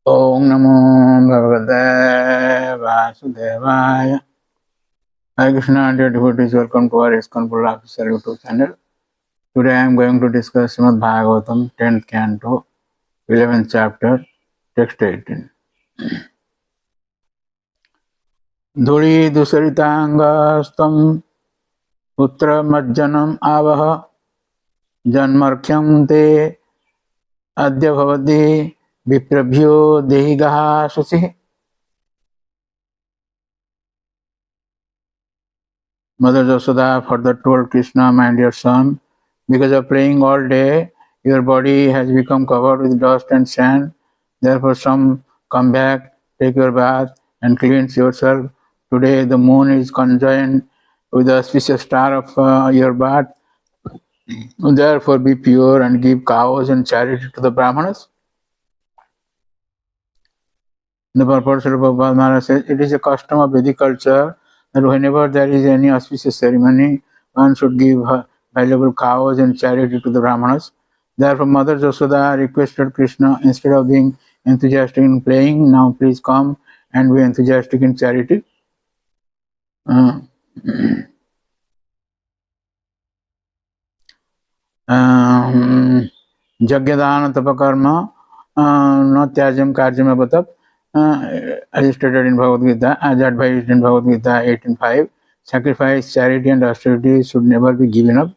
Om Namo Bhagavate Vasudevaya. Hare Krishna, dear devotees, welcome to our Iskcon BURLA official YouTube channel. Today I am going to discuss Srimad Bhagavatam, 10th canto, 11th chapter, text 18. Dhuri dusaritangastam putra majjanam avaha janmarkhyam te adya bhavati viprabhyo dehigaha susi. Mother Jasoda further told Krishna, my dear son, because of playing all day, your body has become covered with dust and sand. Therefore, come back, take your bath, and cleanse yourself. Today, the moon is conjoined with the auspicious star of your bath. Therefore, be pure and give cows and charity to the Brahmanas. The purport of Prabhupada Maharaj says, it is a custom of Vedic culture that whenever there is any auspicious ceremony, one should give valuable cows and charity to the Brahmanas. Therefore, Mother Jasoda requested Krishna, instead of being enthusiastic in playing, now please come and be enthusiastic in charity. Jagyadana tapakarma no tyajam karjam abatab. As stated in Bhagavad Gita, as advised in Bhagavad Gita 18.5, sacrifice, charity and austerity should never be given up.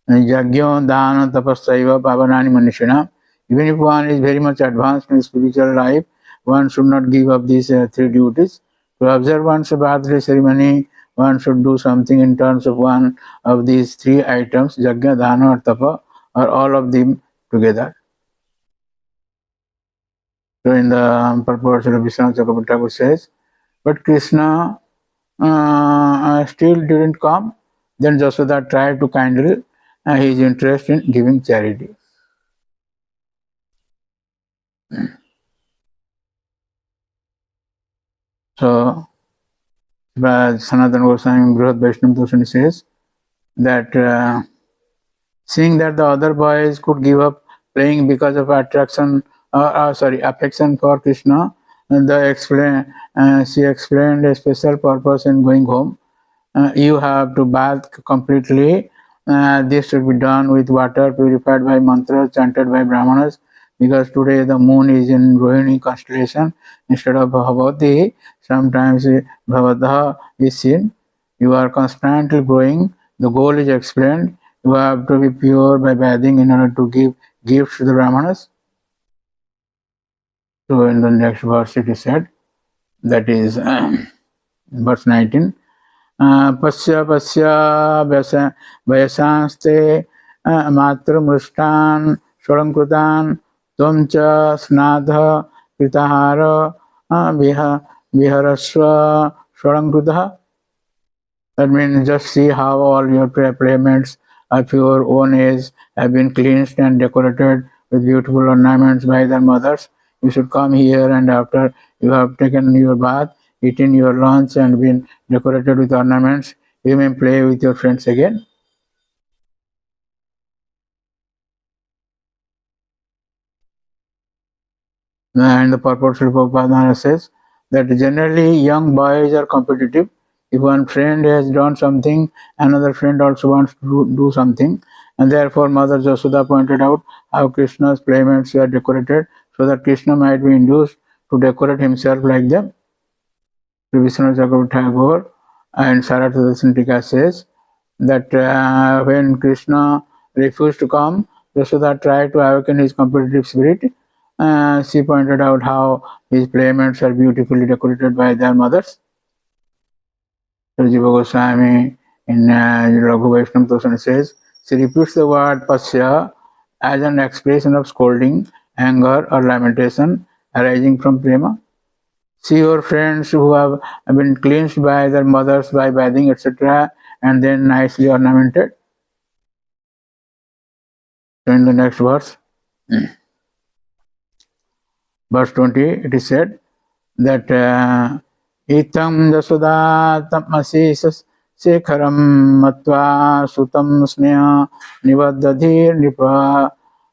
Yagyo, dana, tapasaiva, pavanani manishina. Even if one is very much advanced in spiritual life, one should not give up these three duties. To observe one's birthday ceremony, one should do something in terms of one of these three items, yagya, dana or tapa, or all of them together. So in the purport of Vishwanath Chakravarti Thakur says, but Krishna still didn't come. Then Jasoda tried to kindle his interest in giving charity. So, Sanatana Goswami Grihad Vaishnava Bhushan says that seeing that the other boys could give up playing because of affection for Krishna, and she explained a special purpose in going home. You have to bath completely. This should be done with water purified by mantras chanted by Brahmanas, because today the moon is in Rohini constellation instead of Bhavati. Sometimes Bhavataha is seen. You are constantly growing. The goal is explained. You have to be pure by bathing in order to give gifts to the Brahmanas. So in the next verse it is said, that is verse 19. पश्य पश्य वयसांस्ते मातृमृष्टान् षडङ्कृतान् त्वं च स्नातः कृताहार विहरस्व षडङ्कृतः. That means just see how all your playmates of your own age have been cleansed and decorated with beautiful ornaments by their mothers. You should come here, and after you have taken your bath, eaten your lunch and been decorated with ornaments, you may play with your friends again. And the purport of Prabhupada says that generally young boys are competitive. If one friend has done something, another friend also wants to do something. And therefore Mother Jasoda pointed out how Krishna's playmates were decorated, so that Krishna might be induced to decorate himself like them. Vishwanath Chakravarti Thakur and Saraswati Santika says that when Krishna refused to come, Jasoda tried to awaken his competitive spirit. She pointed out how his playmates are beautifully decorated by their mothers. Jiva Goswami in Raghu Vaishnava Tosan says, she repeats the word pasya as an expression of scolding, anger or lamentation arising from prema. See your friends who have been cleansed by their mothers by bathing, etc., and then nicely ornamented. So in the next verse, verse 20, it is said that itam jasoda tamasi sekharam matva sutam sneha nivaddadhir nipa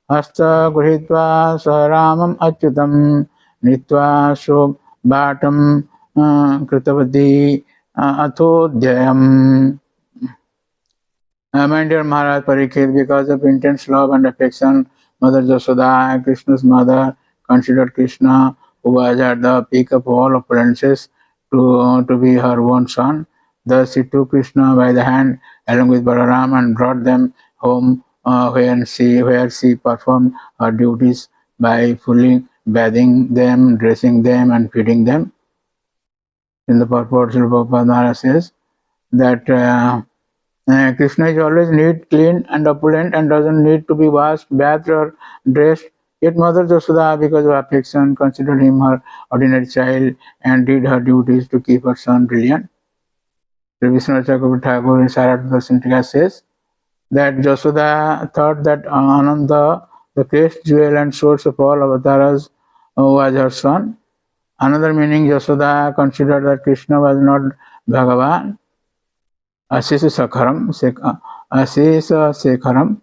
hasta grihitva saramam achyutam nitva so bhatam kritavati athodhyayam. My dear Maharaj Parikshit, because of intense love and affection, Mother Jasoda, Krishna's mother, considered Krishna, who was at the peak of all opulences, to be her own son. Thus she took Krishna by the hand along with Balaram and brought them home, where she performed her duties by fully bathing them, dressing them, and feeding them. In the purport, Srila Prabhupada Maharaj says that Krishna is always neat, clean, and opulent, and doesn't need to be washed, bathed, or dressed. Yet Mother Jasoda, because of affection, considered him her ordinary child and did her duties to keep her son brilliant. Sri Vishnu Chakravarti Thakur in Sarata Dasantika says that Jasoda thought that Ananda, the great jewel and source of all avatars, was her son. Another meaning, Jasoda considered that Krishna was not Bhagavan, Asisa Sekharam.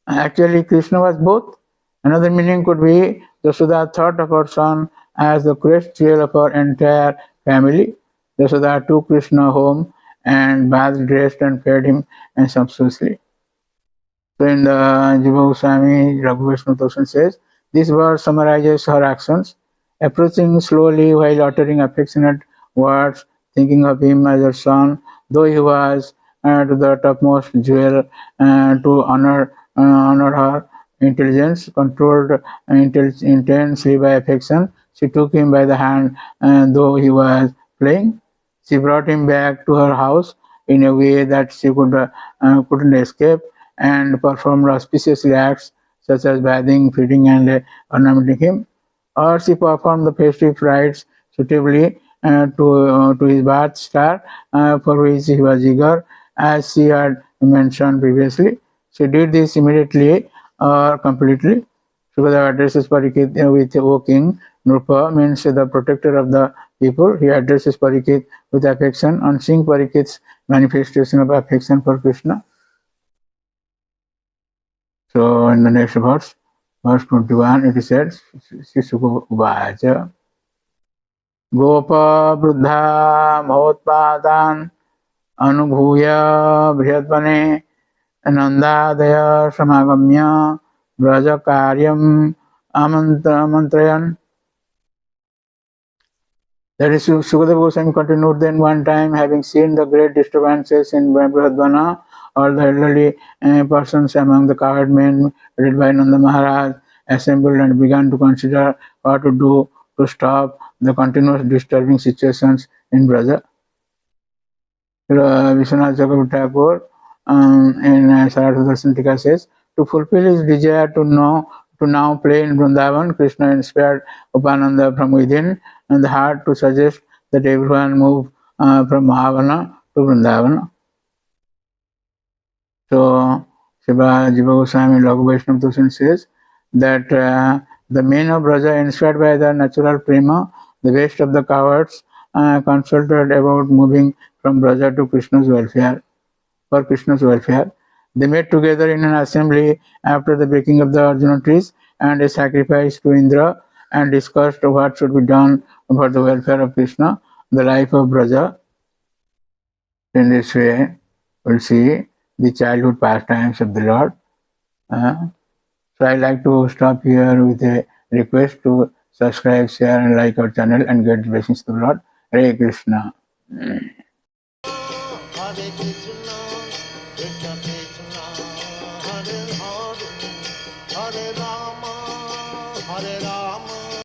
Actually, Krishna was both. Another meaning could be Jasoda thought of her son as the great jewel of her entire family. Jasoda took Krishna home and bathed, dressed, and fed him sumptuously. So in the Jiva Goswami, Raghu Vishnu Tosan says, this verse summarizes her actions, approaching slowly while uttering affectionate words, thinking of him as her son, though he was to the topmost jewel, to honor her intelligence, controlled intensely by affection. She took him by the hand, though he was playing. She brought him back to her house in a way that she couldn't escape, and performed auspicious acts such as bathing, feeding, and ornamenting him. Or she performed the festive rites suitably to his birth star, for which he was eager, as she had mentioned previously. She did this immediately or completely. Sukadeva addresses Parikit with O king. Nrupa means the protector of the people. He addresses Parikit with affection. On seeing Parikit's manifestation of affection for Krishna, so in the next verse 21, it is said, Shisuka Uvacha Gopa Bruddha Mahotpadan Anubhuya Brihadvane Nandadaya Samagamya Braja Karyam Amantrayan. That is, Sukadeva Goswami continued, then one time, having seen the great disturbances in Brihadvana, all the elderly persons among the cowherd men led by Nanda Maharaj assembled and began to consider what to do to stop the continuous disturbing situations in Braja. Vishwanath Chakravarti Thakur in Sarata Dasantika says, to fulfill his desire to now play in Vrindavan, Krishna inspired Upananda from within and the heart to suggest that everyone move from Mahavana to Vrindavana. So, Jiva Goswami Laghu Vaishnava Tosin says that the men of Braja, inspired by the natural prema, the best of the cowards, consulted about moving from Braja to Krishna's welfare, for Krishna's welfare. They met together in an assembly after the breaking of the Arjuna trees and a sacrifice to Indra, and discussed what should be done for the welfare of Krishna, the life of Braja. In this way, we'll see the childhood pastimes of the Lord. So I like to stop here with a request to subscribe, share, and like our channel and get blessings of the Lord. Hare Krishna. Hare Krishna, Krishna Krishna, Hare Hare, Hare Rama, Hare Rama.